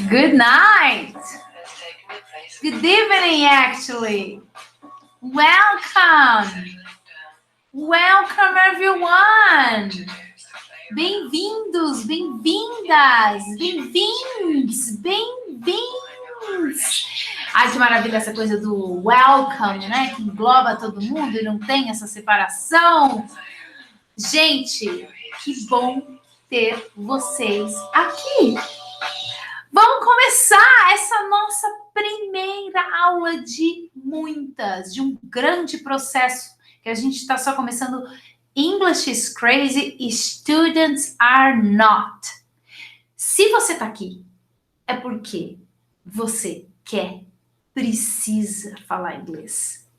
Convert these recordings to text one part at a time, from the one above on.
Good night. Good evening, actually. Welcome. Welcome, everyone. Bem-vindos, bem-vindas, bem-vindos, bem-vindos. Ai, que maravilha essa coisa do welcome, né? Que engloba todo mundo e não tem essa separação. Gente, que bom ter vocês aqui. Vamos começar essa nossa primeira aula de muitas, de um grande processo que a gente está só começando. English is crazy, students are not. Se você está aqui, é porque você precisa falar inglês.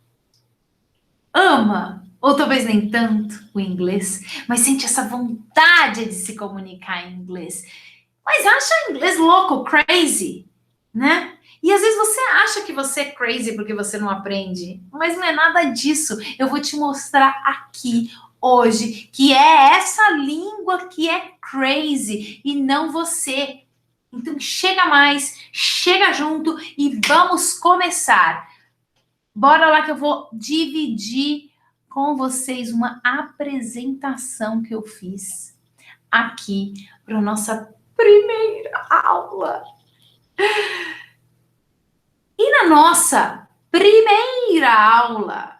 Ama, ou talvez nem tanto, o inglês, mas sente essa vontade de se comunicar em inglês. Mas acha inglês louco, crazy, né? E às vezes você acha que você é crazy porque você não aprende, mas não é nada disso. Eu vou te mostrar aqui hoje que é essa língua que é crazy e não você. Então chega mais, chega junto e vamos começar. Bora lá que eu vou dividir com vocês uma apresentação que eu fiz aqui para a nossa primeira aula. E na nossa primeira aula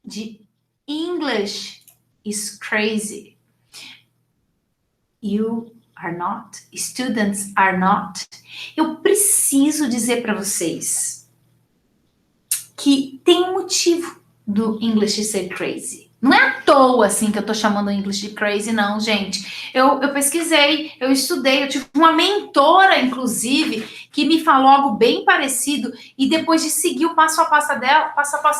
de English is crazy, you are not, students are not, eu preciso dizer para vocês que tem um motivo do English ser crazy. Não é à toa, assim, que eu tô chamando o English de crazy, não, gente. Eu pesquisei, eu estudei, eu tive uma mentora, inclusive, que me falou algo bem parecido, e depois de seguir o passo a passo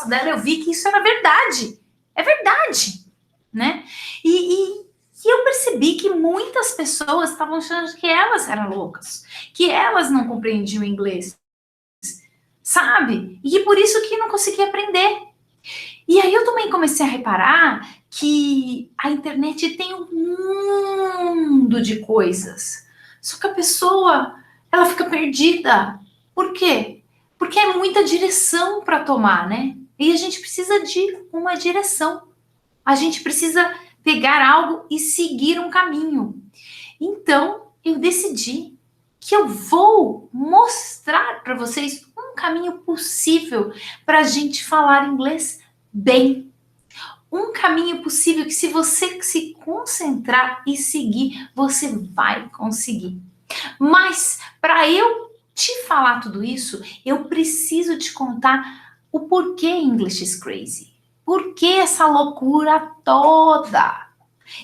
dela, eu vi que isso era verdade. É verdade, né? E eu percebi que muitas pessoas estavam achando que elas eram loucas, que elas não compreendiam inglês, sabe? E por isso que não conseguia aprender. E aí eu também comecei a reparar que a internet tem um mundo de coisas. Só que a pessoa, ela fica perdida. Por quê? Porque é muita direção para tomar, né? E a gente precisa de uma direção. A gente precisa pegar algo e seguir um caminho. Então, eu decidi que eu vou mostrar para vocês um caminho possível para a gente falar inglês bem. Um caminho possível que, se você se concentrar e seguir, você vai conseguir. Mas, para eu te falar tudo isso, eu preciso te contar o porquê English is crazy. Por que essa loucura toda?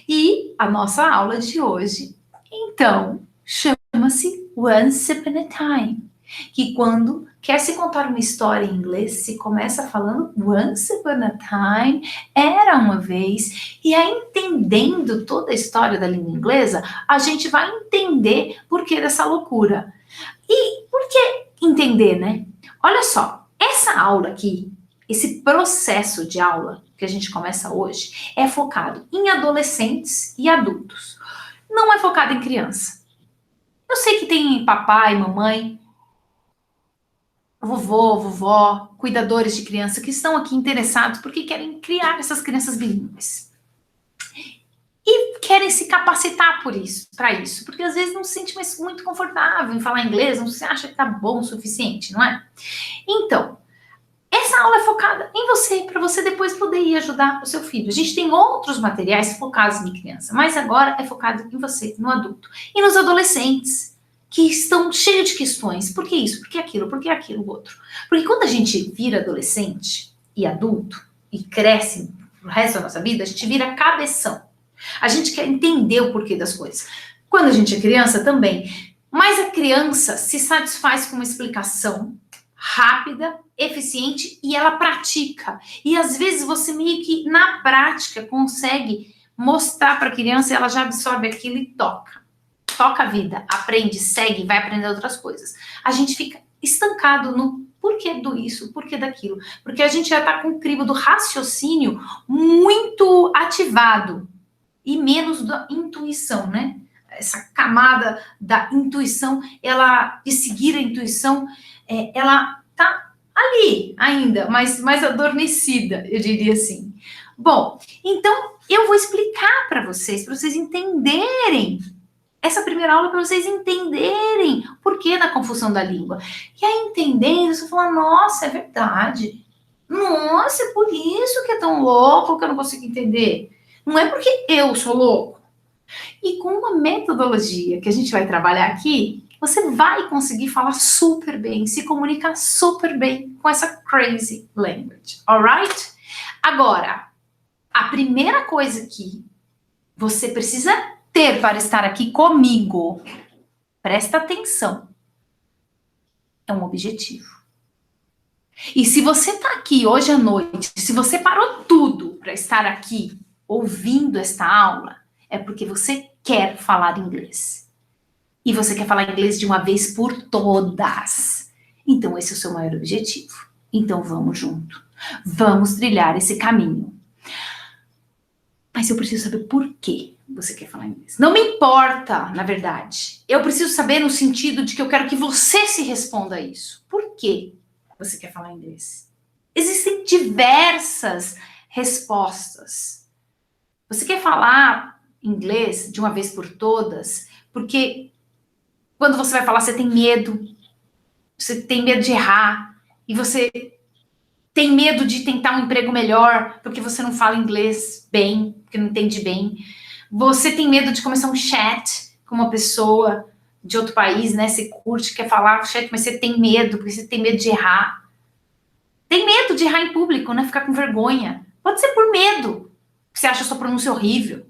E a nossa aula de hoje, então, chama-se Once Upon a Time, que quando quer se contar uma história em inglês, se começa falando Once Upon a Time, era uma vez, e aí entendendo toda a história da língua inglesa, a gente vai entender por que dessa loucura. E por que entender, né? Olha só, essa aula aqui, esse processo de aula que a gente começa hoje, é focado em adolescentes e adultos. Não é focado em criança. Eu sei que tem papai, mamãe, vovó, cuidadores de criança que estão aqui interessados porque querem criar essas crianças bilíngues. E querem se capacitar para isso, porque às vezes não se sente mais muito confortável em falar inglês, não se acha que tá bom o suficiente, não é? Então, essa aula é focada em você, para você depois poder ir ajudar o seu filho. A gente tem outros materiais focados em criança, mas agora é focado em você, no adulto. E nos adolescentes, que estão cheios de questões. Por que isso? Por que aquilo? Por que aquilo outro? Porque quando a gente vira adolescente e adulto, e cresce o resto da nossa vida, a gente vira cabeção. A gente quer entender o porquê das coisas. Quando a gente é criança também. Mas a criança se satisfaz com uma explicação rápida, eficiente, e ela pratica. E às vezes você meio que na prática consegue mostrar para a criança e ela já absorve aquilo e toca a vida, aprende, segue, vai aprender outras coisas. A gente fica estancado no porquê do isso, porquê daquilo, porque a gente já está com o crivo do raciocínio muito ativado e menos da intuição, né? essa camada da intuição, de seguir a intuição, ela tá ali ainda, mas mais adormecida, eu diria assim. Bom, então eu vou explicar para vocês entenderem essa primeira aula, para vocês entenderem por que da confusão da língua. E aí, entendendo, você fala, nossa, é verdade. Nossa, é por isso que é tão louco que eu não consigo entender. Não é porque eu sou louco. E com uma metodologia que a gente vai trabalhar aqui, você vai conseguir falar super bem, se comunicar super bem com essa crazy language, alright? Agora, a primeira coisa que você precisa ter para estar aqui comigo, presta atenção, é um objetivo. E se você está aqui hoje à noite, se você parou tudo para estar aqui ouvindo esta aula, é porque você quer falar inglês. E você quer falar inglês de uma vez por todas. Então, esse é o seu maior objetivo. Então, vamos junto. Vamos trilhar esse caminho. Mas eu preciso saber por que você quer falar inglês. Não me importa, na verdade. Eu preciso saber no sentido de que eu quero que você se responda a isso. Por que você quer falar inglês? Existem diversas respostas. Você quer falar inglês de uma vez por todas porque quando você vai falar você tem medo de errar e você tem medo de tentar um emprego melhor porque você não fala inglês bem, porque não entende bem. Você tem medo de começar um chat com uma pessoa de outro país, né? Você curte, quer falar chat, mas você tem medo, porque você tem medo de errar. Tem medo de errar em público, né? Ficar com vergonha. Pode ser por medo, que você acha a sua pronúncia horrível.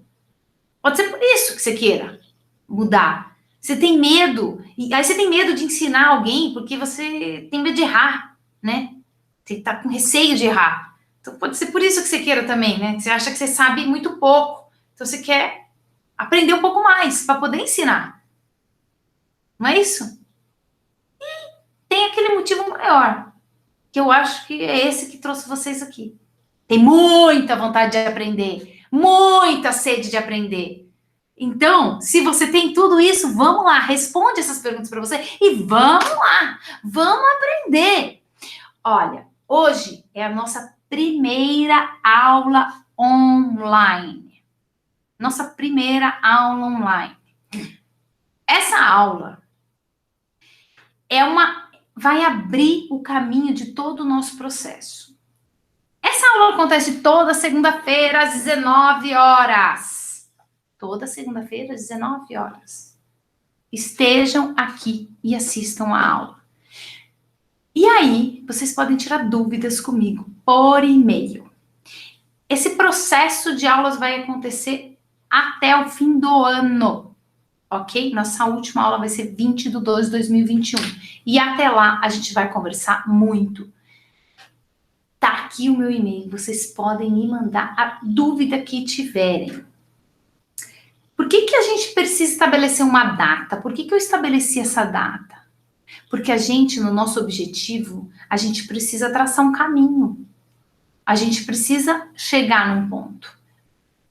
Pode ser por isso que você queira mudar. Você tem medo, e aí você tem medo de ensinar alguém porque você tem medo de errar, né? Você tá com receio de errar. Então pode ser por isso que você queira também, né? Você acha que você sabe muito pouco. Então você quer aprender um pouco mais para poder ensinar. Não é isso? E tem aquele motivo maior, que eu acho que é esse que trouxe vocês aqui. Tem muita vontade de aprender, muita sede de aprender. Então, se você tem tudo isso, vamos lá, responde essas perguntas para você e vamos lá, vamos aprender. Olha, hoje é a nossa primeira aula online. Nossa primeira aula online. Essa aula vai abrir o caminho de todo o nosso processo. Essa aula acontece toda segunda-feira às 19 horas. Toda segunda-feira às 19 horas. Estejam aqui e assistam a aula. E aí, vocês podem tirar dúvidas comigo por e-mail. Esse processo de aulas vai acontecer até o fim do ano, ok? Nossa última aula vai ser 20/2/2021. E até lá, a gente vai conversar muito. Tá aqui o meu e-mail, vocês podem me mandar a dúvida que tiverem. Por que a gente precisa estabelecer uma data? Por que eu estabeleci essa data? Porque a gente, no nosso objetivo, a gente precisa traçar um caminho. A gente precisa chegar num ponto.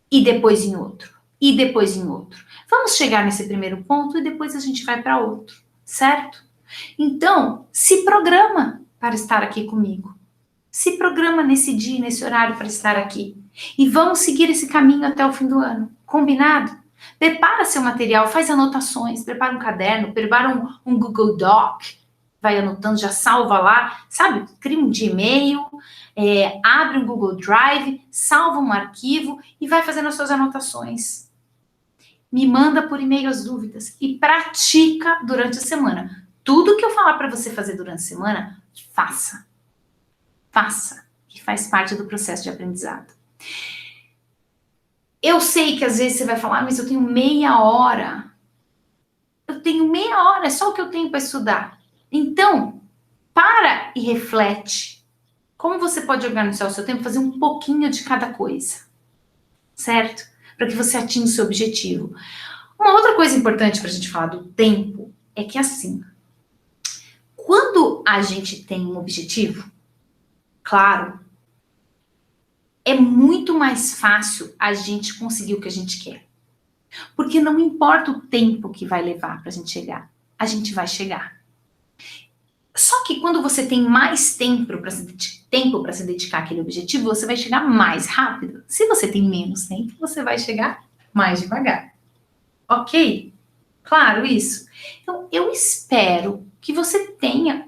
E depois em outro. E depois em outro. Vamos chegar nesse primeiro ponto e depois a gente vai para outro. Certo? Então, se programa para estar aqui comigo. Se programa nesse dia, nesse horário para estar aqui. E vamos seguir esse caminho até o fim do ano. Combinado? Prepara seu material, faz anotações, prepara um caderno, prepara um Google Doc, vai anotando, já salva lá, sabe? Cria um Gmail, abre um Google Drive, salva um arquivo e vai fazendo as suas anotações. Me manda por e-mail as dúvidas e pratica durante a semana. Tudo que eu falar para você fazer durante a semana, faça. Faça, que faz parte do processo de aprendizado. Eu sei que às vezes você vai falar, mas eu tenho meia hora. Eu tenho meia hora, é só o que eu tenho para estudar. Então, para e reflete. Como você pode organizar o seu tempo, fazer um pouquinho de cada coisa. Certo? Para que você atinja o seu objetivo. Uma outra coisa importante para a gente falar do tempo é que assim, quando a gente tem um objetivo, claro, é muito mais fácil a gente conseguir o que a gente quer. Porque não importa o tempo que vai levar para a gente chegar, a gente vai chegar. Só que quando você tem mais tempo para se dedicar àquele objetivo, você vai chegar mais rápido. Se você tem menos tempo, você vai chegar mais devagar. Ok? Claro isso? Então, eu espero que você tenha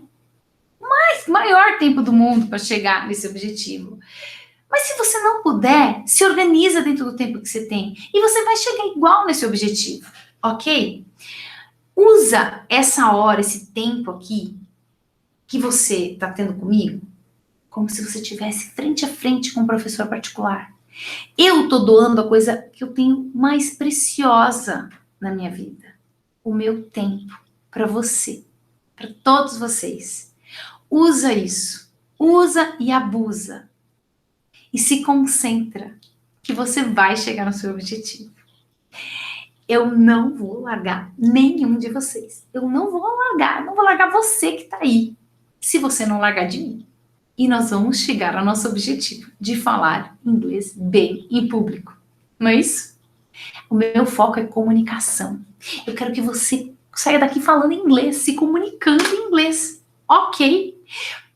maior tempo do mundo para chegar nesse objetivo. Mas se você não puder, se organiza dentro do tempo que você tem e você vai chegar igual nesse objetivo, ok? Usa essa hora, esse tempo aqui que você está tendo comigo, como se você estivesse frente a frente com um professor particular. Eu estou doando a coisa que eu tenho mais preciosa na minha vida, o meu tempo, para você, para todos vocês. Usa isso, usa e abusa. E se concentra, que você vai chegar no seu objetivo. Eu não vou largar nenhum de vocês. Eu não vou largar você que está aí, se você não largar de mim. E nós vamos chegar ao nosso objetivo de falar inglês bem em público. Não é isso? O meu foco é comunicação. Eu quero que você saia daqui falando inglês, se comunicando em inglês. Ok?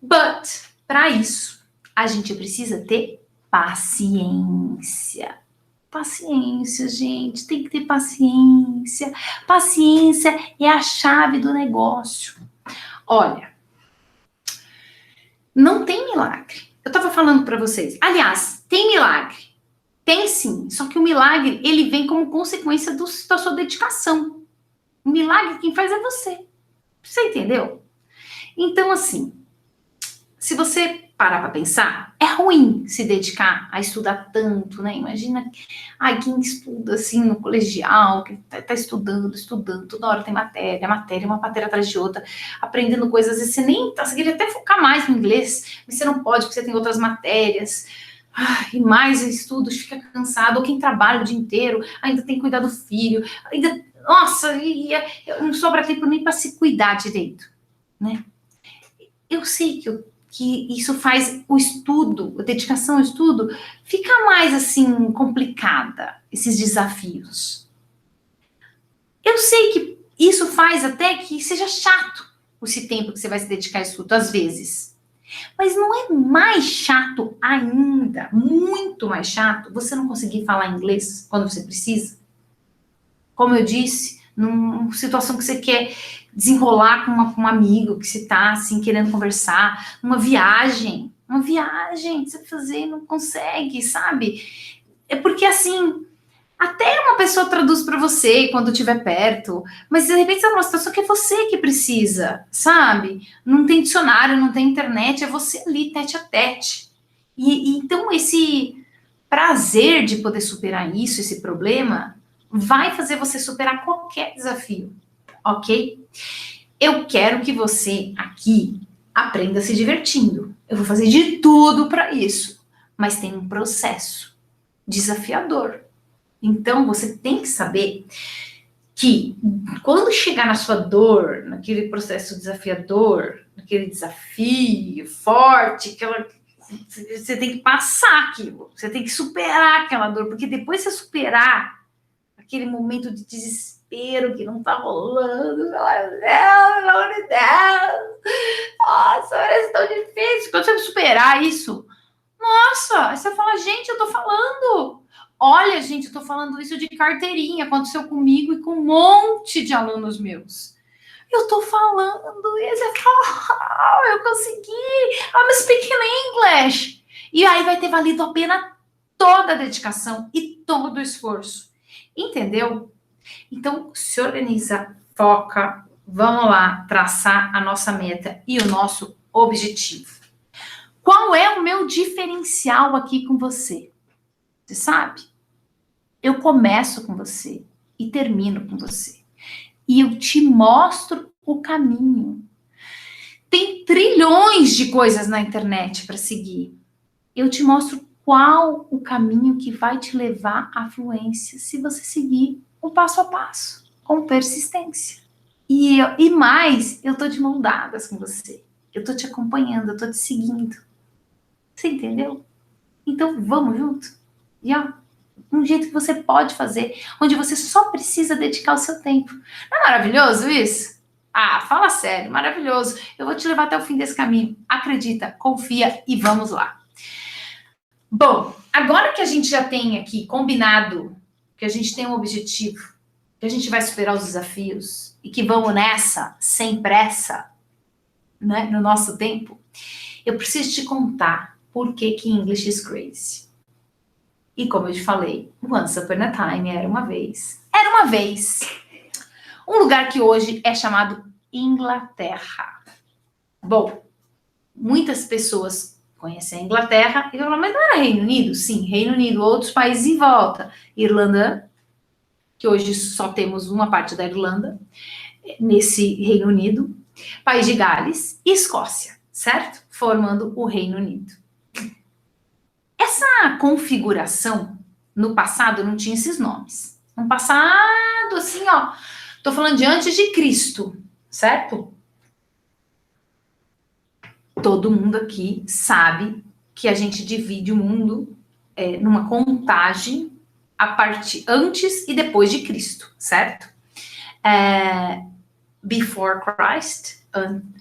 But, para isso, a gente precisa ter paciência. Paciência, gente, tem que ter paciência. Paciência é a chave do negócio. Olha, não tem milagre. Eu estava falando para vocês. Aliás, tem milagre. Tem sim. Só que o milagre, ele vem como consequência da sua dedicação. O milagre quem faz é você. Você entendeu? Então, assim, se você parar para pensar, é ruim se dedicar a estudar tanto, né? Imagina, quem estuda assim no colegial, que tá estudando, toda hora tem matéria, uma matéria atrás de outra, aprendendo coisas, às vezes você nem tá, você queria até focar mais no inglês, mas você não pode porque você tem outras matérias, e mais estudos, fica cansado, ou quem trabalha o dia inteiro, ainda tem que cuidar do filho, ainda, nossa, não sobra tempo nem para se cuidar direito, né? Eu sei que isso faz o estudo, a dedicação ao estudo, fica mais assim complicada, esses desafios. Eu sei que isso faz até que seja chato esse tempo que você vai se dedicar ao estudo, às vezes. Mas não é mais chato ainda, muito mais chato, você não conseguir falar inglês quando você precisa? Como eu disse, numa situação que você quer desenrolar com um amigo, que você está assim, querendo conversar, uma viagem que você vai fazer e não consegue, sabe? É porque assim, até uma pessoa traduz para você quando estiver perto, mas de repente você é uma situação que é você que precisa, sabe? Não tem dicionário, não tem internet, é você ali, tete a tete. E então esse prazer de poder superar isso, esse problema, vai fazer você superar qualquer desafio, ok? Eu quero que você aqui aprenda se divertindo. Eu vou fazer de tudo para isso, mas tem um processo desafiador. Então você tem que saber que quando chegar na sua dor, naquele processo desafiador, naquele desafio forte, você tem que passar aquilo, você tem que superar aquela dor, porque depois que você superar aquele momento de desespero que não tá rolando, pelo amor de Deus, nossa, parece tão difícil, quando você superar isso, nossa, aí você fala, gente, eu tô falando, olha, gente, eu tô falando isso de carteirinha, aconteceu comigo e com um monte de alunos meus. Eu tô falando, e você fala, eu consegui, I'm speaking English. E aí vai ter valido a pena toda a dedicação e todo o esforço. Entendeu? Então, se organiza, foca, vamos lá traçar a nossa meta e o nosso objetivo. Qual é o meu diferencial aqui com você? Você sabe? Eu começo com você e termino com você. E eu te mostro o caminho. Tem trilhões de coisas na internet para seguir. Eu te mostro qual o caminho que vai te levar à fluência se você seguir o passo a passo, com persistência. E mais, eu tô de mão dadas com você. Eu tô te acompanhando, eu tô te seguindo. Você entendeu? Então vamos junto? E ó, um jeito que você pode fazer, onde você só precisa dedicar o seu tempo. Não é maravilhoso isso? Ah, fala sério, maravilhoso. Eu vou te levar até o fim desse caminho. Acredita, confia e vamos lá. Bom, agora que a gente já tem aqui combinado, que a gente tem um objetivo, que a gente vai superar os desafios e que vamos nessa, sem pressa, né, no nosso tempo, eu preciso te contar por que English is crazy. E como eu te falei, once upon a time, era uma vez, um lugar que hoje é chamado Inglaterra. Bom, muitas pessoas conhecem a Inglaterra e falam, mas não era Reino Unido? Sim, Reino Unido, outros países em volta. Irlanda, que hoje só temos uma parte da Irlanda, nesse Reino Unido, País de Gales e Escócia, certo? Formando o Reino Unido. Essa configuração, no passado, não tinha esses nomes. No passado, assim, ó, tô falando de antes de Cristo, certo? Todo mundo aqui sabe que a gente divide o mundo numa contagem a partir antes e depois de Cristo, certo? Before Christ,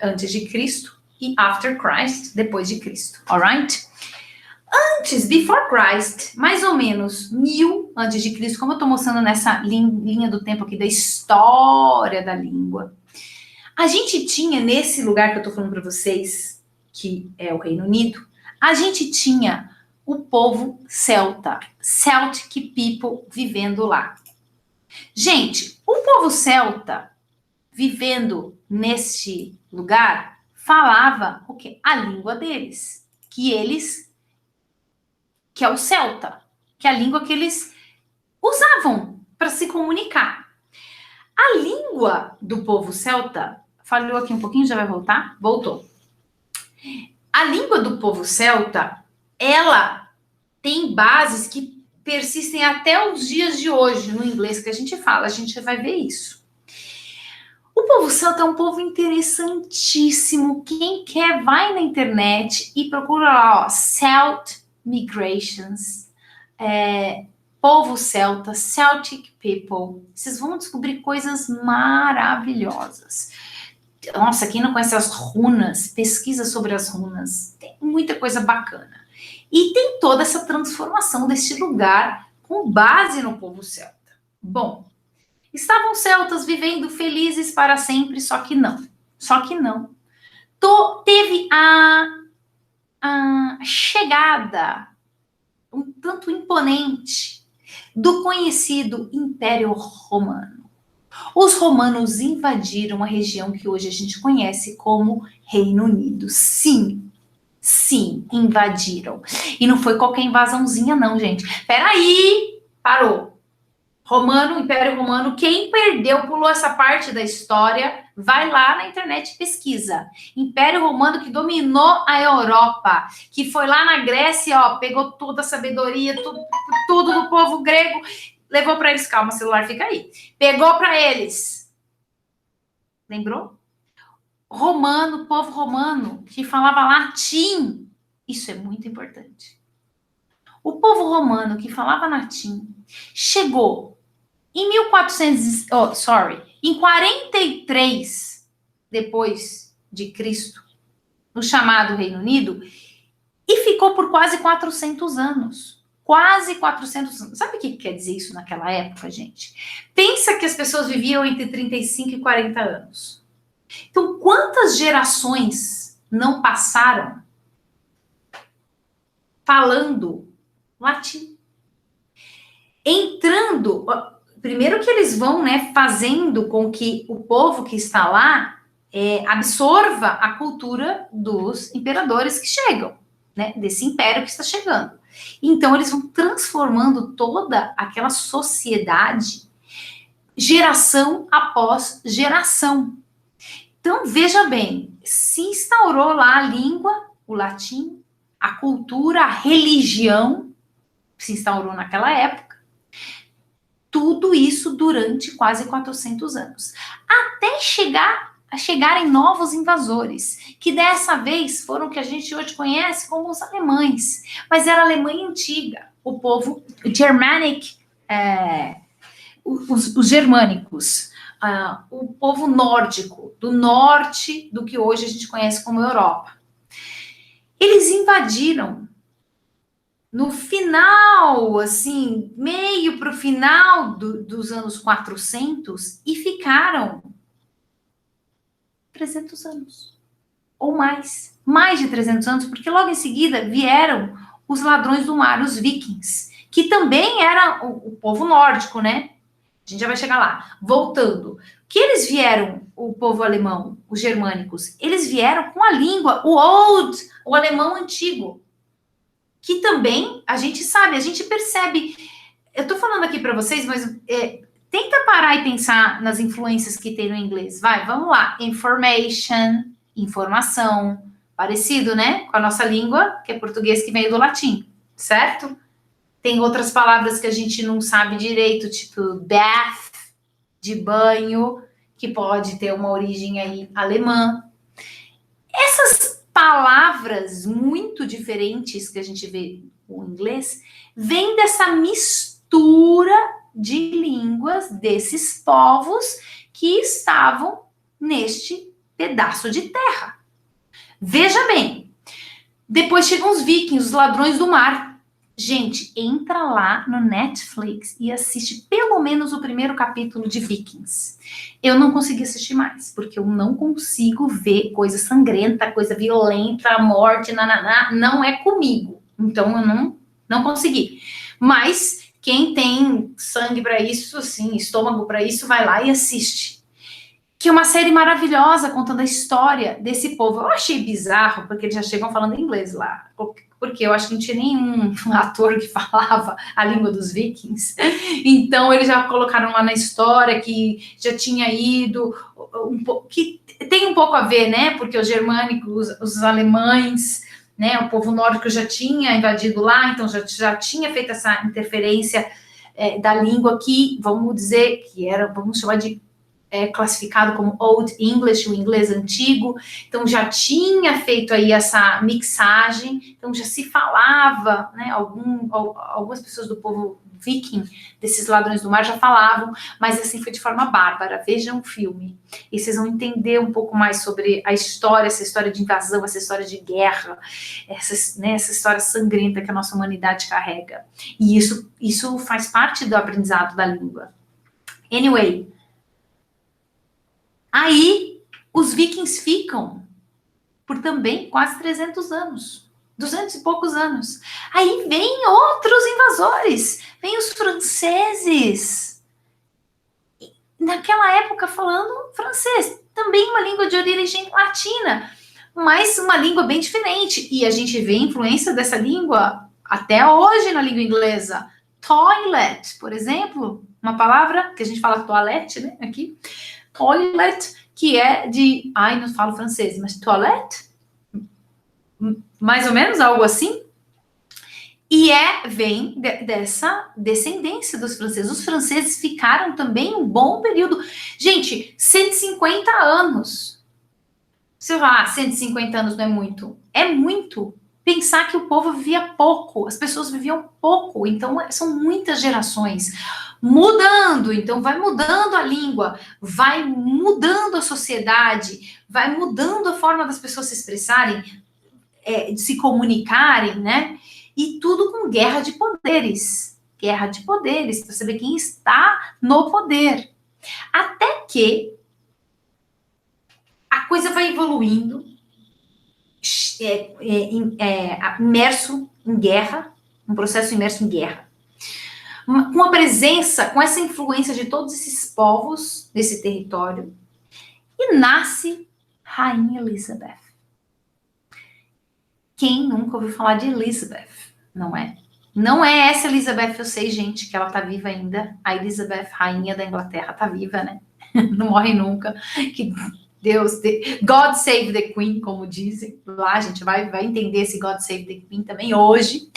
antes de Cristo, e after Christ, depois de Cristo, alright? Antes, before Christ, mais ou menos 1000 antes de Cristo, como eu estou mostrando nessa linha do tempo aqui da história da língua, a gente tinha nesse lugar que eu estou falando para vocês, que é o Reino Unido, a gente tinha o povo celta, Celtic people vivendo lá. Gente, o povo celta vivendo neste lugar falava o quê? A língua deles, que é o celta, que é a língua que eles usavam para se comunicar. A língua do povo celta, falhou aqui um pouquinho, já vai voltar? Voltou. A língua do povo celta, ela tem bases que persistem até os dias de hoje, no inglês que a gente fala, a gente vai ver isso. O povo celta é um povo interessantíssimo. Quem quer, vai na internet e procura lá, ó, Celt Migrations, povo celta, Celtic people. Vocês vão descobrir coisas maravilhosas. Nossa, quem não conhece as runas, pesquisa sobre as runas. Tem muita coisa bacana. E tem toda essa transformação deste lugar com base no povo celta. Bom, estavam celtas vivendo felizes para sempre, só que não. Teve a chegada um tanto imponente do conhecido Império Romano. Os romanos invadiram a região que hoje a gente conhece como Reino Unido. Sim, invadiram. E não foi qualquer invasãozinha não, gente. Peraí, parou. Romano, Império Romano, quem pulou essa parte da história, vai lá na internet e pesquisa. Império Romano que dominou a Europa, que foi lá na Grécia, ó, pegou toda a sabedoria, tudo do povo grego, levou para eles. Calma, celular fica aí. Pegou para eles. Lembrou? Romano, povo romano, que falava latim. Isso é muito importante. O povo romano que falava latim chegou em 43 depois de Cristo, no chamado Reino Unido, e ficou por quase 400 anos. Quase 400 anos. Sabe o que quer dizer isso naquela época, gente? Pensa que as pessoas viviam entre 35 e 40 anos. Então, quantas gerações não passaram falando latim? Primeiro que eles vão, né, fazendo com que o povo que está lá absorva a cultura dos imperadores que chegam, né, desse império que está chegando. Então, eles vão transformando toda aquela sociedade, geração após geração. Então, veja bem, se instaurou lá a língua, o latim, a cultura, a religião, se instaurou naquela época, tudo isso durante quase 400 anos. Até chegarem novos invasores, que dessa vez foram o que a gente hoje conhece como os alemães. Mas era a Alemanha antiga. o povo Germanic, os germânicos, o povo nórdico, do norte do que hoje a gente conhece como Europa. Eles invadiram no final, assim, meio para o final dos anos 400 e ficaram 300 anos, ou mais de 300 anos, porque logo em seguida vieram os ladrões do mar, os vikings, que também era o povo nórdico, né? A gente já vai chegar lá. Voltando, que eles vieram, o povo alemão, os germânicos, eles vieram com a língua, o alemão antigo, que também a gente sabe, a gente percebe. Eu tô falando aqui para vocês, mas tenta parar e pensar nas influências que tem no inglês. Vamos lá. Informação, parecido, né? Com a nossa língua, que é português, que veio do latim, certo? Tem outras palavras que a gente não sabe direito, tipo bath, de banho, que pode ter uma origem aí alemã. Essas palavras muito diferentes que a gente vê no inglês vêm dessa mistura de línguas desses povos que estavam neste pedaço de terra. Veja bem, depois chegam os vikings, os ladrões do mar. Gente, entra lá no Netflix e assiste pelo menos o primeiro capítulo de Vikings. Eu não consegui assistir mais, porque eu não consigo ver coisa sangrenta, coisa violenta, morte, não é comigo. Então eu não consegui. Mas quem tem sangue para isso, assim, estômago para isso, vai lá e assiste. Que é uma série maravilhosa contando a história desse povo. Eu achei bizarro, porque eles já chegam falando inglês lá. Porque eu acho que não tinha nenhum ator que falava a língua dos vikings. Então, eles já colocaram lá na história que já tinha ido, que tem um pouco a ver, né? Porque os germânicos, os alemães, né? O povo nórdico já tinha invadido lá, então já tinha feito essa interferência da língua que, vamos dizer, que era, vamos chamar de classificado como Old English, o inglês antigo, então já tinha feito aí essa mixagem, então já se falava, né, algumas pessoas do povo viking, desses ladrões do mar, já falavam, mas assim foi de forma bárbara. Vejam o filme, e vocês vão entender um pouco mais sobre a história, essa história de invasão, essa história de guerra, essa história sangrenta que a nossa humanidade carrega, e isso faz parte do aprendizado da língua. Anyway, aí, os vikings ficam por também quase 300 anos, 200 e poucos anos. Aí vem outros invasores, vem os franceses. Naquela época falando francês, também uma língua de origem latina, mas uma língua bem diferente. E a gente vê a influência dessa língua até hoje na língua inglesa. Toilet, por exemplo, uma palavra que a gente fala toilette, né, aqui. Toilet, que é de... Ai, não falo francês, mas toilette? Mais ou menos, algo assim. E vem dessa descendência dos franceses. Os franceses ficaram também um bom período. Gente, 150 anos. Você fala, 150 anos não é muito. É muito. Pensar que o povo vivia pouco, as pessoas viviam pouco, então são muitas gerações mudando, então vai mudando a língua, vai mudando a sociedade, vai mudando a forma das pessoas se expressarem, de se comunicarem, né? E tudo com guerra de poderes, para saber quem está no poder. Até que a coisa vai evoluindo, imerso em guerra, um processo imerso em guerra, com a presença, com essa influência de todos esses povos desse território, e nasce Rainha Elizabeth. Quem nunca ouviu falar de Elizabeth, não é? Não é essa Elizabeth, eu sei, gente, que ela tá viva ainda. A Elizabeth, rainha da Inglaterra, tá viva, né? Não morre nunca. Que God Save the Queen, como dizem lá, a gente vai entender esse God Save the Queen também hoje.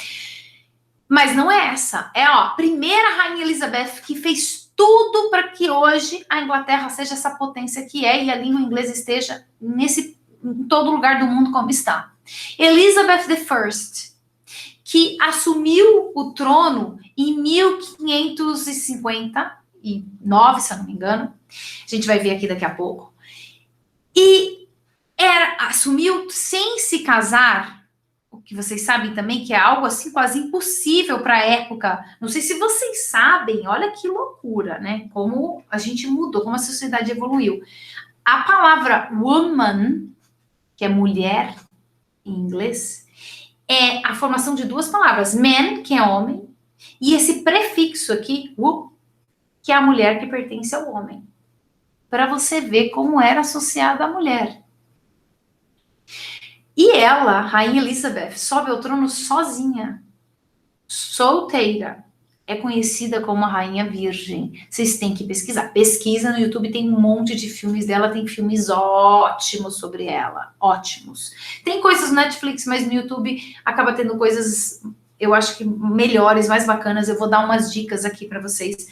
Mas não é essa. É a primeira Rainha Elizabeth que fez tudo para que hoje a Inglaterra seja essa potência que é e a língua inglesa esteja em todo lugar do mundo como está. Elizabeth I, que assumiu o trono em 1559, se eu não me engano. A gente vai ver aqui daqui a pouco. E assumiu sem se casar, o que vocês sabem também que é algo assim quase impossível para a época. Não sei se vocês sabem, olha que loucura, né? Como a gente mudou, como a sociedade evoluiu. A palavra woman, que é mulher em inglês, é a formação de duas palavras, man, que é homem, e esse prefixo aqui, wo, que é a mulher que pertence ao homem. Para você ver como era associada à mulher. E ela, Rainha Elizabeth, sobe ao trono sozinha, solteira. É conhecida como a Rainha Virgem. Vocês têm que pesquisar. Pesquisa no YouTube, tem um monte de filmes dela, tem filmes ótimos sobre ela. Ótimos. Tem coisas no Netflix, mas no YouTube acaba tendo coisas, eu acho que melhores, mais bacanas. Eu vou dar umas dicas aqui para vocês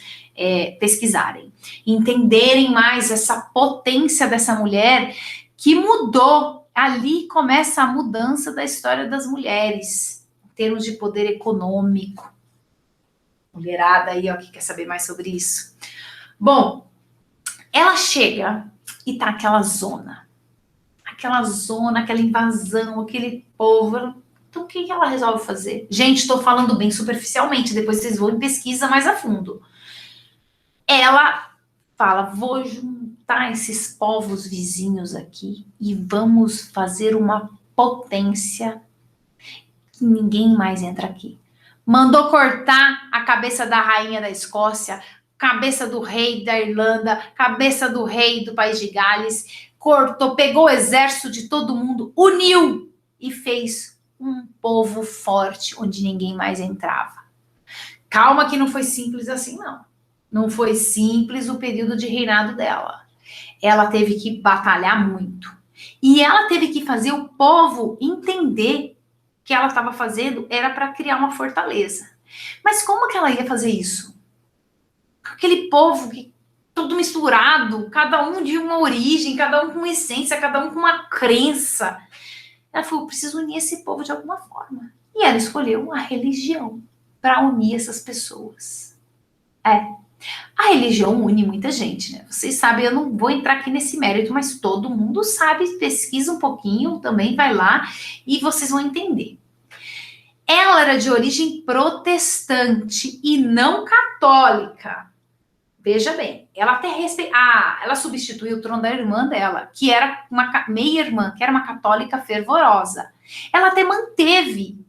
pesquisarem. Entenderem mais essa potência dessa mulher que mudou. Ali começa a mudança da história das mulheres, em termos de poder econômico. Mulherada aí, ó, que quer saber mais sobre isso. Bom, ela chega e tá aquela zona, aquela invasão, aquele povo. Então, o que ela resolve fazer? Gente, estou falando bem superficialmente, depois vocês vão e pesquisa mais a fundo. Ela fala, vou juntar esses povos vizinhos aqui e vamos fazer uma potência que ninguém mais entra aqui. Mandou cortar a cabeça da rainha da Escócia, cabeça do rei da Irlanda, cabeça do rei do País de Gales, cortou, pegou o exército de todo mundo, uniu e fez um povo forte onde ninguém mais entrava. Calma que não foi simples assim, não. Não foi simples o período de reinado dela. Ela teve que batalhar muito. E ela teve que fazer o povo entender que ela estava fazendo era para criar uma fortaleza. Mas como que ela ia fazer isso? Aquele povo que tudo misturado, cada um de uma origem, cada um com uma essência, cada um com uma crença. Ela falou, preciso unir esse povo de alguma forma. E ela escolheu a religião para unir essas pessoas. A religião une muita gente, né? Vocês sabem, eu não vou entrar aqui nesse mérito, mas todo mundo sabe, pesquisa um pouquinho, também vai lá e vocês vão entender. Ela era de origem protestante e não católica. Veja bem, ela até ela substituiu o trono da irmã dela, que era uma meia-irmã, que era uma católica fervorosa. Ela até manteve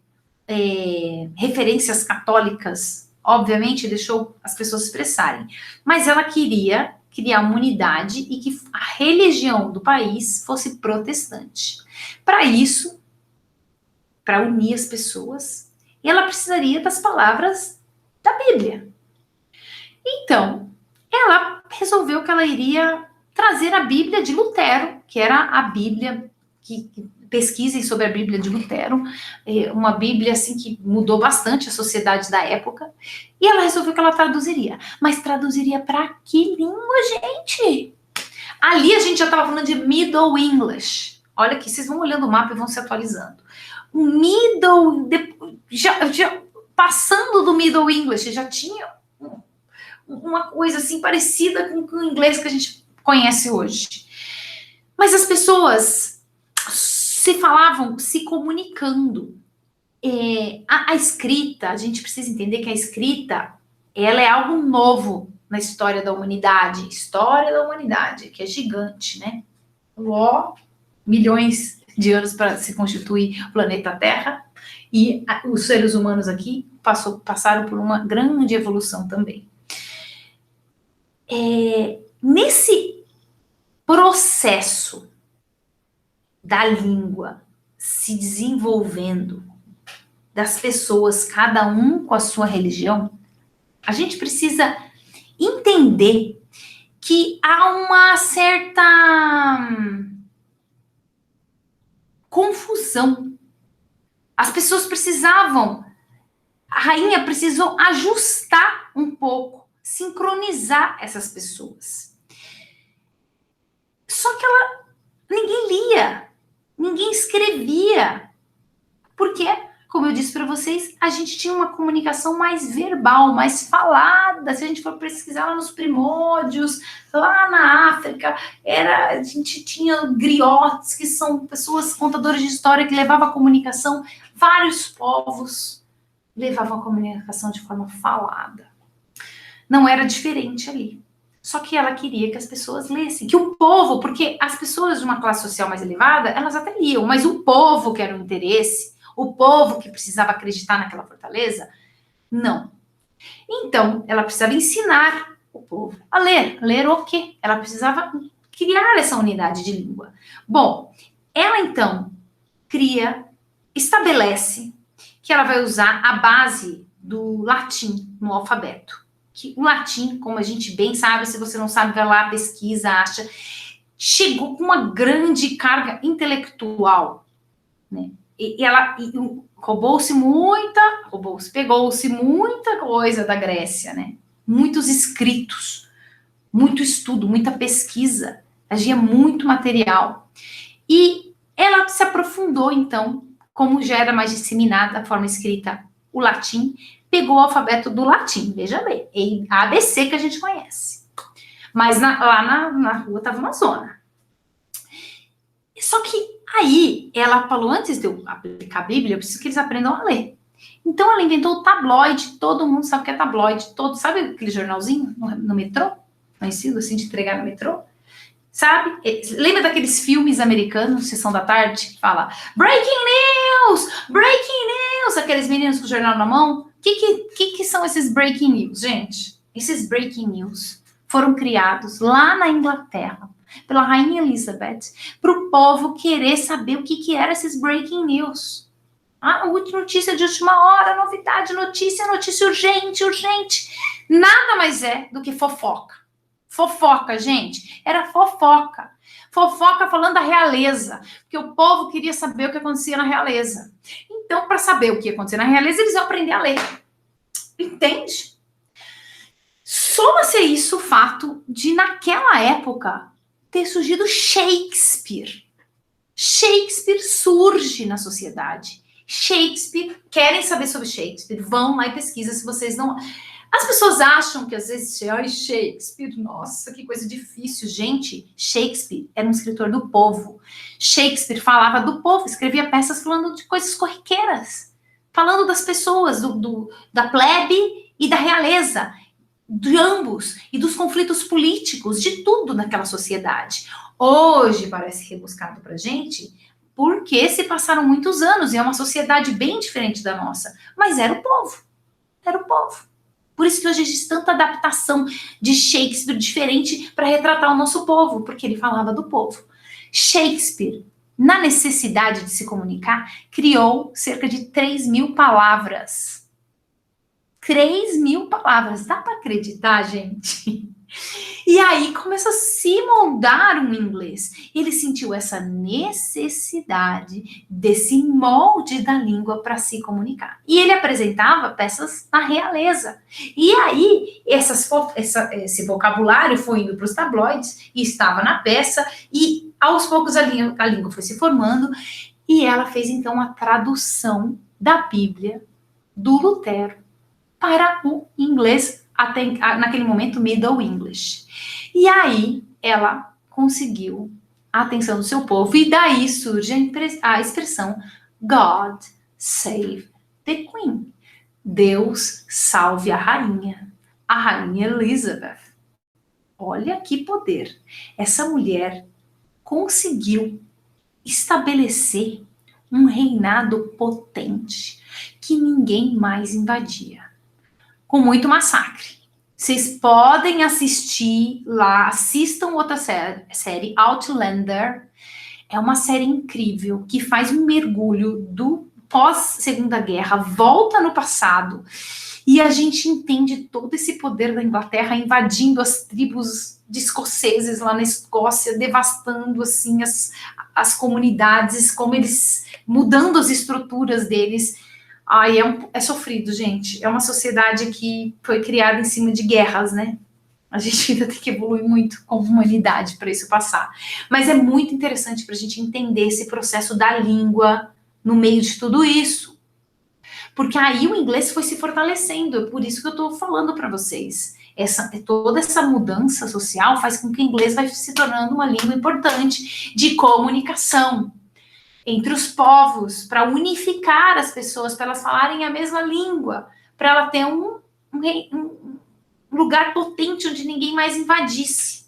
referências católicas, obviamente deixou as pessoas expressarem, mas ela queria criar uma unidade e que a religião do país fosse protestante. Para isso, para unir as pessoas, ela precisaria das palavras da Bíblia. Então, ela resolveu que ela iria trazer a Bíblia de Lutero, que era a Bíblia que pesquisem sobre a Bíblia de Lutero, uma Bíblia assim que mudou bastante a sociedade da época, e ela resolveu que ela traduziria. Mas traduziria para que língua, gente? Ali a gente já estava falando de Middle English. Olha aqui, vocês vão olhando o mapa e vão se atualizando. O Middle, já passando do Middle English, já tinha uma coisa assim parecida com o inglês que a gente conhece hoje. Mas as pessoas se falavam se comunicando. A escrita, a gente precisa entender que a escrita, ela é algo novo na história da humanidade. História da humanidade, que é gigante, né? Milhões de anos para se constituir o planeta Terra. E os seres humanos aqui passaram por uma grande evolução também. Nesse processo da língua se desenvolvendo, das pessoas, cada um com a sua religião, a gente precisa entender que há uma certa confusão. As pessoas precisavam, a rainha precisou ajustar um pouco, sincronizar essas pessoas. Só que ninguém lia, ninguém escrevia. Por quê? como eu disse para vocês, a gente tinha uma comunicação mais verbal, mais falada. Se a gente for pesquisar lá nos primórdios, lá na África, a gente tinha griotes, que são pessoas contadores de história que levavam a comunicação. Vários povos levavam a comunicação de forma falada. Não era diferente ali. Só que ela queria que as pessoas lessem, que o povo, porque as pessoas de uma classe social mais elevada, elas até liam, mas o povo que era o interesse, o povo que precisava acreditar naquela fortaleza, não. Então, ela precisava ensinar o povo a ler. Ler o quê? Ela precisava criar essa unidade de língua. Bom, ela então estabelece que ela vai usar a base do latim no alfabeto. Que o latim, como a gente bem sabe, se você não sabe, vai lá, pesquisa, acha, chegou com uma grande carga intelectual, né? Pegou-se muita coisa da Grécia, né? Muitos escritos, muito estudo, muita pesquisa, havia muito material. E ela se aprofundou, então, como já era mais disseminada a forma escrita, o latim, pegou o alfabeto do latim, veja bem, ABC que a gente conhece. Mas lá na rua estava uma zona. Só que aí ela falou, antes de eu aplicar a Bíblia, eu preciso que eles aprendam a ler. Então ela inventou o tabloide, todo mundo sabe o que é tabloide, sabe aquele jornalzinho no metrô? Conhecido assim, de entregar no metrô? Sabe? Lembra daqueles filmes americanos, Sessão da Tarde, que fala Breaking News! Breaking News! Aqueles meninos com o jornal na mão? O que são esses Breaking News, gente? Esses Breaking News foram criados lá na Inglaterra, pela Rainha Elizabeth, para o povo querer saber o que eram esses Breaking News. Notícia de última hora, novidade, notícia urgente. Nada mais é do que fofoca. Fofoca, gente. Era fofoca. Fofoca falando da realeza. Porque o povo queria saber o que acontecia na realeza. Então, para saber o que acontecia na realeza, eles iam aprender a ler. Entende? Soma-se isso o fato de, naquela época, ter surgido Shakespeare. Shakespeare surge na sociedade. Shakespeare, querem saber sobre Shakespeare, vão lá e pesquisam se vocês não... As pessoas acham que às vezes, Shakespeare, nossa, que coisa difícil. Gente, Shakespeare era um escritor do povo. Shakespeare falava do povo, escrevia peças falando de coisas corriqueiras, falando das pessoas, da plebe e da realeza, de ambos, e dos conflitos políticos, de tudo naquela sociedade. Hoje parece rebuscado pra gente, porque se passaram muitos anos, e é uma sociedade bem diferente da nossa, mas era o povo. Por isso que hoje existe tanta adaptação de Shakespeare diferente para retratar o nosso povo, porque ele falava do povo. Shakespeare, na necessidade de se comunicar, criou cerca de 3.000 palavras. 3.000 palavras, dá para acreditar, gente? E aí começa a se moldar um inglês. Ele sentiu essa necessidade desse molde da língua para se comunicar. E ele apresentava peças na realeza. E aí esse vocabulário foi indo para os tabloides e estava na peça. E aos poucos a língua foi se formando. E ela fez então a tradução da Bíblia do Lutero para o inglês, até naquele momento, Middle English. E aí, ela conseguiu a atenção do seu povo, e daí surge a expressão God save the Queen. Deus salve a Rainha Elizabeth. Olha que poder. Essa mulher conseguiu estabelecer um reinado potente que ninguém mais invadia, com muito massacre. Vocês podem assistir lá, assistam outra série, Outlander. É uma série incrível, que faz um mergulho do pós-Segunda Guerra, volta no passado, e a gente entende todo esse poder da Inglaterra invadindo as tribos de escoceses lá na Escócia, devastando assim as comunidades, como eles, mudando as estruturas deles. Ai, é sofrido, gente. É uma sociedade que foi criada em cima de guerras, né? A gente ainda tem que evoluir muito como humanidade para isso passar. Mas é muito interessante para a gente entender esse processo da língua no meio de tudo isso. Porque aí o inglês foi se fortalecendo, é por isso que eu estou falando para vocês. Toda essa mudança social faz com que o inglês vai se tornando uma língua importante de comunicação entre os povos, para unificar as pessoas, para elas falarem a mesma língua, para ela ter um lugar potente onde ninguém mais invadisse.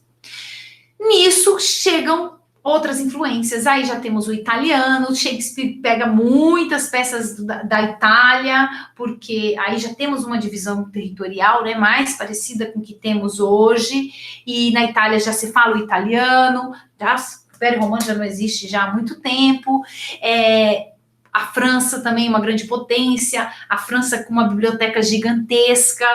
Nisso chegam outras influências. Aí já temos o italiano, Shakespeare pega muitas peças da Itália, porque aí já temos uma divisão territorial, né, mais parecida com o que temos hoje, e na Itália já se fala o italiano, já, o Império Romano já não existe já há muito tempo, a França também é uma grande potência, a França com uma biblioteca gigantesca,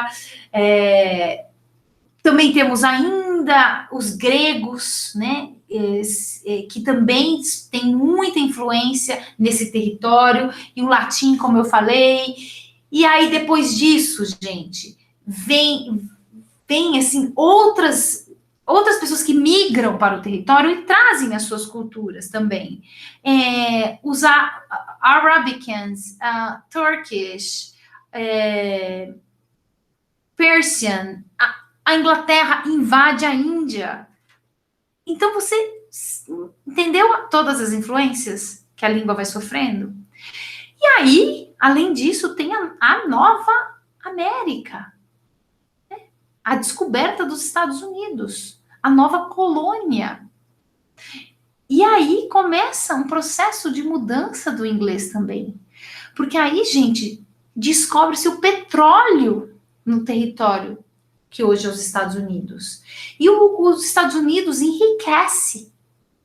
também temos ainda os gregos, né, que também tem muita influência nesse território, e o latim, como eu falei. E aí, depois disso, gente, vem assim, outras pessoas que migram para o território e trazem as suas culturas também. Os Arabicans, Turkish, Persian, a Inglaterra invade a Índia. Então, você entendeu todas as influências que a língua vai sofrendo? E aí, além disso, tem a nova América, né? A descoberta dos Estados Unidos, a nova colônia. E aí começa um processo de mudança do inglês também. Porque aí, gente, descobre-se o petróleo no território que hoje é os Estados Unidos. E os Estados Unidos enriquece.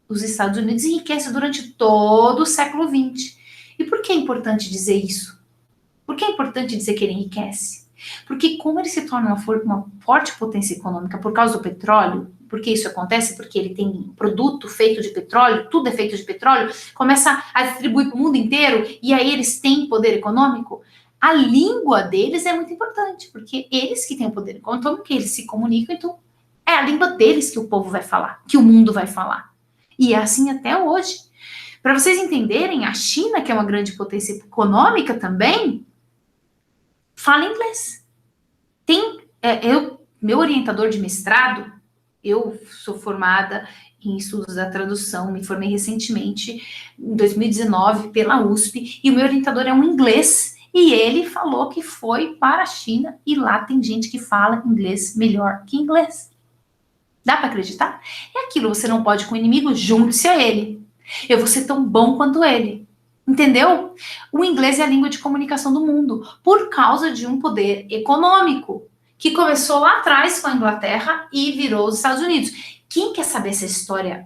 Os Estados Unidos enriquece durante todo o século XX. E por que é importante dizer isso? Por que é importante dizer que ele enriquece? Porque como ele se torna uma forte potência econômica por causa do petróleo, porque isso acontece? Porque ele tem produto feito de petróleo, tudo é feito de petróleo, começa a distribuir para o mundo inteiro, e aí eles têm poder econômico. A língua deles é muito importante, porque eles que têm o poder econômico, que eles se comunicam, então é a língua deles que o povo vai falar, que o mundo vai falar. E é assim até hoje. Para vocês entenderem, a China, que é uma grande potência econômica também, fala inglês. Meu orientador de mestrado, eu sou formada em estudos da tradução, me formei recentemente, em 2019, pela USP, e o meu orientador é um inglês. E ele falou que foi para a China e lá tem gente que fala inglês melhor que inglês. Dá para acreditar? É aquilo, você não pode com o inimigo, junte-se a ele. Eu vou ser tão bom quanto ele. Entendeu? O inglês é a língua de comunicação do mundo por causa de um poder econômico que começou lá atrás com a Inglaterra e virou os Estados Unidos. Quem quer saber essa história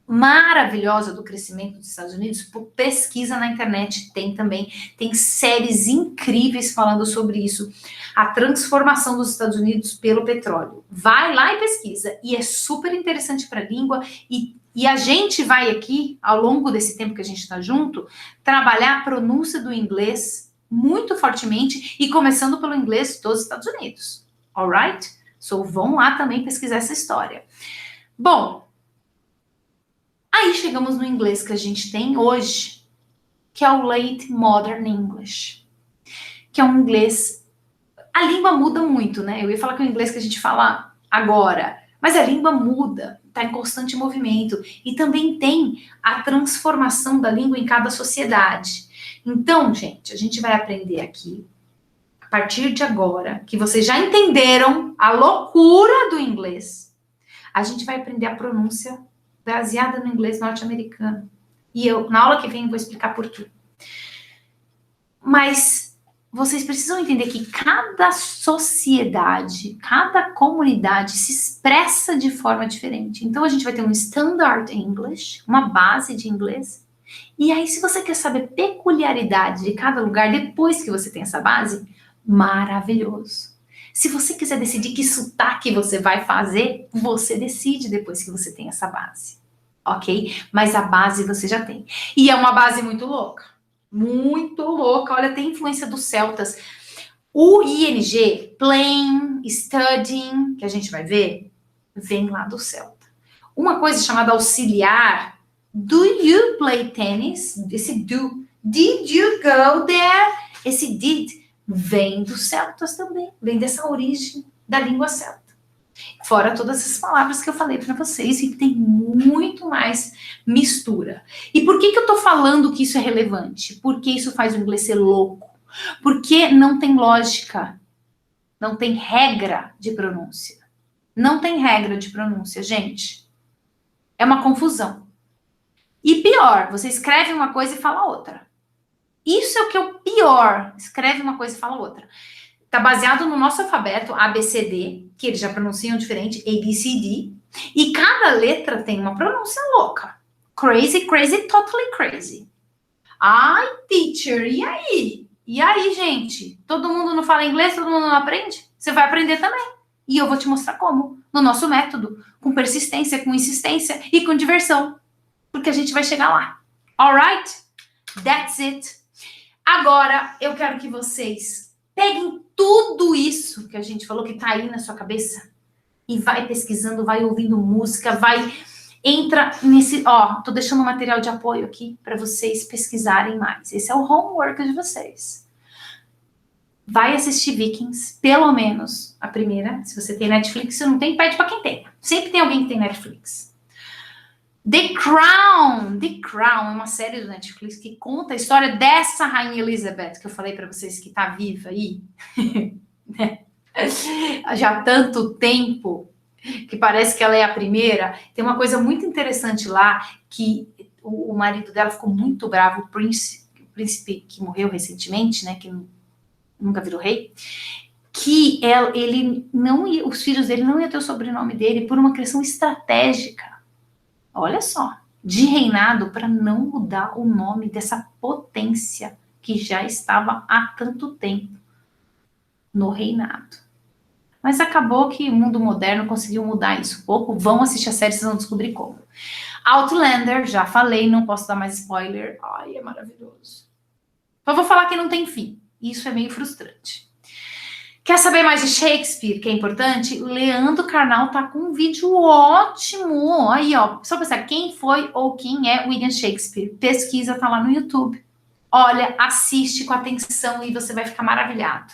maravilhosa do crescimento dos Estados Unidos, pesquisa na internet, tem séries incríveis falando sobre isso, a transformação dos Estados Unidos pelo petróleo. Vai lá e pesquisa, e é super interessante para a língua, e a gente vai aqui, ao longo desse tempo que a gente está junto, trabalhar a pronúncia do inglês muito fortemente, e começando pelo inglês dos Estados Unidos, alright? So, vão lá também pesquisar essa história. Bom, aí chegamos no inglês que a gente tem hoje, que é o Late Modern English, que é um inglês... A língua muda muito, né? Eu ia falar que é o inglês que a gente fala agora, mas a língua muda, está em constante movimento. E também tem a transformação da língua em cada sociedade. Então, gente, a gente vai aprender aqui, a partir de agora, que vocês já entenderam a loucura do inglês, a gente vai aprender a pronúncia baseada no inglês norte-americano. E eu, na aula que vem, vou explicar por quê. Mas vocês precisam entender que cada sociedade, cada comunidade se expressa de forma diferente. Então, a gente vai ter um Standard English, uma base de inglês. E aí, se você quer saber peculiaridade de cada lugar, depois que você tem essa base, maravilhoso. Se você quiser decidir que sotaque você vai fazer, você decide depois que você tem essa base, ok? Mas a base você já tem. E é uma base muito louca. Muito louca. Olha, tem influência dos celtas. O ING, playing, studying, que a gente vai ver, vem lá do celta. Uma coisa chamada auxiliar. Do you play tennis? Esse do. Did you go there? Esse did vem dos celtas também, vem dessa origem da língua celta. Fora todas essas palavras que eu falei para vocês, e tem muito mais mistura. E por que eu tô falando que isso é relevante? Porque isso faz o inglês ser louco. Porque não tem lógica, não tem regra de pronúncia. Não tem regra de pronúncia, gente. É uma confusão. E pior, você escreve uma coisa e fala outra. Isso é o que é o pior. Escreve uma coisa e fala outra. Tá baseado no nosso alfabeto ABCD, que eles já pronunciam diferente, ABCD, e cada letra tem uma pronúncia louca. Crazy, crazy, totally crazy. Ai, teacher, e aí? E aí, gente? Todo mundo não fala inglês, todo mundo não aprende? Você vai aprender também. E eu vou te mostrar como. No nosso método. Com persistência, com insistência e com diversão. Porque a gente vai chegar lá. Alright? That's it. Agora, eu quero que vocês peguem tudo isso que a gente falou, que tá aí na sua cabeça, e vai pesquisando, vai ouvindo música, entra nesse, tô deixando um material de apoio aqui para vocês pesquisarem mais. Esse é o homework de vocês. Vai assistir Vikings, pelo menos a primeira. Se você tem Netflix, se não tem, pede para quem tem. Sempre tem alguém que tem Netflix. The Crown é uma série do Netflix que conta a história dessa rainha Elizabeth, que eu falei para vocês que tá viva aí, já há tanto tempo, que parece que ela é a primeira. Tem uma coisa muito interessante lá, que o marido dela ficou muito bravo, o príncipe que morreu recentemente, né, que nunca virou rei, que os filhos dele não iam ter o sobrenome dele por uma questão estratégica. Olha só, de reinado, para não mudar o nome dessa potência que já estava há tanto tempo no reinado. Mas acabou que o mundo moderno conseguiu mudar isso um pouco. Vão assistir a série, vocês vão descobrir como. Outlander, já falei, não posso dar mais spoiler. Ai, é maravilhoso. Só vou falar que não tem fim. Isso é meio frustrante. Quer saber mais de Shakespeare, que é importante? Leandro Carnal tá com um vídeo ótimo. Aí, ó, só pensar quem foi ou quem é William Shakespeare. Pesquisa, tá lá no YouTube. Olha, assiste com atenção e você vai ficar maravilhado.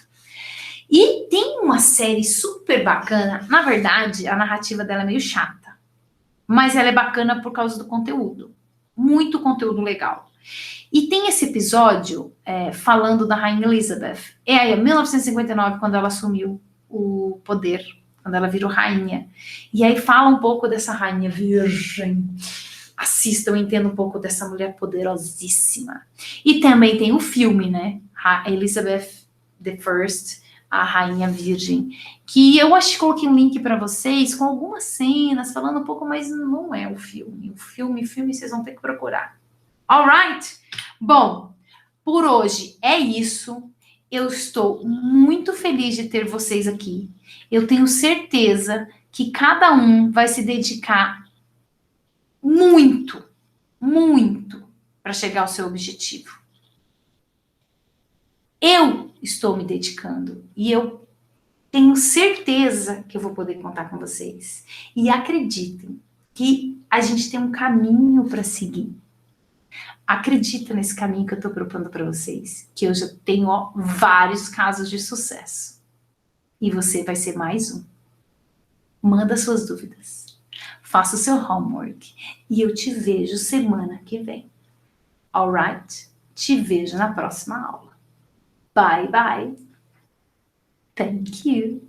E tem uma série super bacana. Na verdade, a narrativa dela é meio chata. Mas ela é bacana por causa do conteúdo. Muito conteúdo legal. E tem esse episódio falando da Rainha Elizabeth. É aí, em 1959, quando ela assumiu o poder, quando ela virou rainha. E aí fala um pouco dessa rainha virgem. Assistam, entendam um pouco dessa mulher poderosíssima. E também tem o filme, né? Elizabeth I, a Rainha Virgem. Que eu acho que coloquei um link para vocês com algumas cenas, falando um pouco, mas não é o filme. O filme vocês vão ter que procurar. Alright? Bom, por hoje é isso. Eu estou muito feliz de ter vocês aqui. Eu tenho certeza que cada um vai se dedicar muito, muito para chegar ao seu objetivo. Eu estou me dedicando e eu tenho certeza que eu vou poder contar com vocês. E acreditem que a gente tem um caminho para seguir. Acredita nesse caminho que eu estou propondo para vocês, que eu já tenho vários casos de sucesso. E você vai ser mais um. Manda suas dúvidas. Faça o seu homework. E eu te vejo semana que vem. Alright? Te vejo na próxima aula. Bye, bye. Thank you.